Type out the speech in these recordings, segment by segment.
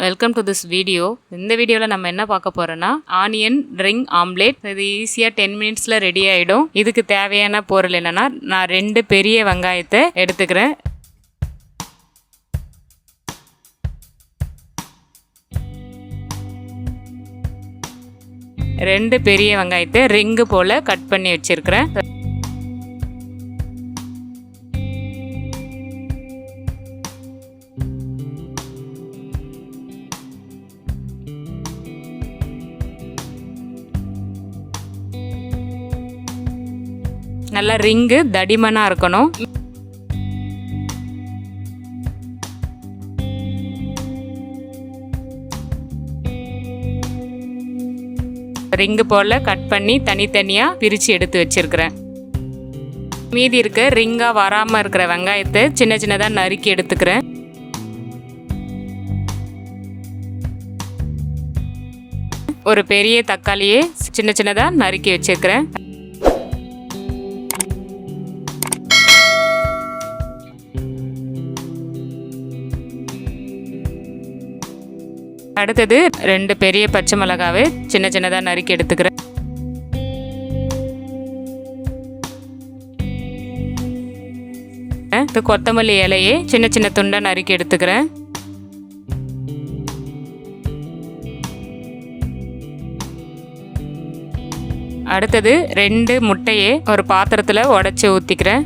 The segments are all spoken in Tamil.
Welcome to this video. இந்த வீடியோவில் நம்ம என்ன பார்க்க போகிறோன்னா ஆனியன் ரிங் ஆம்லேட். இது ஈஸியாக 10 மினிட்ஸில் ரெடி ஆகிடும். இதுக்கு தேவையான பொருள் என்னென்னா, நான் 2 பெரிய வெங்காயத்தை எடுத்துக்கிறேன். ரெண்டு பெரிய வெங்காயத்தை ரிங்கு போல் கட் பண்ணி வச்சுருக்கிறேன். நல்லா ரிங்கு தடிமனாக இருக்கணும். ரிங்கு போல் கட் பண்ணி தனித்தனியாக பிரித்து எடுத்து வச்சிருக்கிறேன். மீதி இருக்க ரிங்காக வராமல் இருக்கிற வெங்காயத்தை சின்ன சின்னதாக நறுக்கி எடுத்துக்கிறேன். ஒரு பெரிய தக்காளியை சின்ன சின்னதாக நறுக்கி வச்சிருக்கிறேன். அடுத்தது 2 பெரிய பச்சை மிளகாவை சின்ன சின்னதாக நறுக்கி எடுத்துக்கிறேன். கொத்தமல்லி இலையை சின்ன சின்ன துண்டா நறுக்கி எடுத்துக்கிறேன். அடுத்தது 2 முட்டையை ஒரு பாத்திரத்தில் உடைச்சி ஊற்றிக்கிறேன்.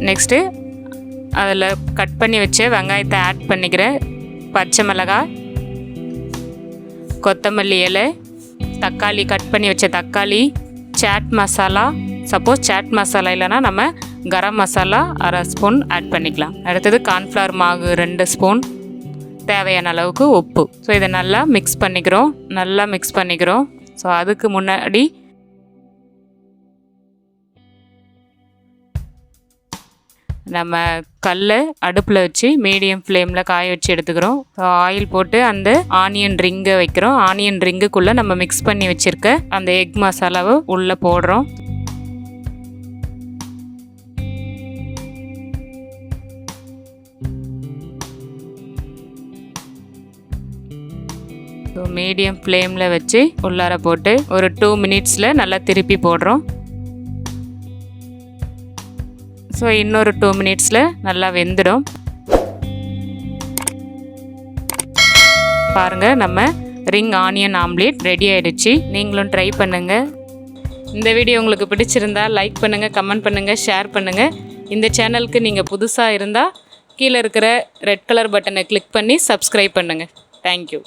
நெக்ஸ்ட்டு அதில் கட் பண்ணி வச்ச வெங்காயத்தை ஆட் பண்ணிக்கிறேன். பச்சை மிளகாய், கொத்தமல்லி இலை, தக்காளி கட் பண்ணி வச்ச தக்காளி, சாட் மசாலா. சப்போஸ் சாட் மசாலா இல்லைன்னா நம்ம கரம் மசாலா 1/2 ஸ்பூன் ஆட் பண்ணிக்கலாம். அடுத்தது கார்ன்ஃப்ளவர் மாவு 2 ஸ்பூன், தேவையான அளவுக்கு உப்பு. ஸோ இதை நல்லா மிக்ஸ் பண்ணிக்கிறோம். ஸோ அதுக்கு முன்னாடி நம்ம கல்லை அடுப்பில் வச்சு மீடியம் ஃப்ளேமில் காய வச்சு எடுத்துக்கிறோம். ஆயில் போட்டு அந்த ஆனியன் ரிங்கை வைக்கிறோம். ஆனியன் ரிங்குக்குள்ளே நம்ம மிக்ஸ் பண்ணி வச்சுருக்க அந்த எக் மசாலாவை உள்ளே போடுறோம். மீடியம் ஃப்ளேமில் வச்சு உள்ளார போட்டு ஒரு 2 மினிட்ஸில் நல்லா திருப்பி போடுறோம். ஸோ இன்னொரு 2 மினிட்ஸில் நல்லா வெந்துடும். பாருங்கள், நம்ம ரிங் ஆனியன் ஆம்லேட் ரெடி ஆகிடுச்சு. நீங்களும் ட்ரை பண்ணுங்கள். இந்த வீடியோ உங்களுக்கு பிடிச்சிருந்தா லைக் பண்ணுங்கள், கமெண்ட் பண்ணுங்கள், ஷேர் பண்ணுங்கள். இந்த சேனலுக்கு நீங்கள் புதுசாக இருந்தால் கீழே இருக்கிற ரெட் கலர் பட்டனை கிளிக் பண்ணி சப்ஸ்கிரைப் பண்ணுங்கள். தேங்க்யூ.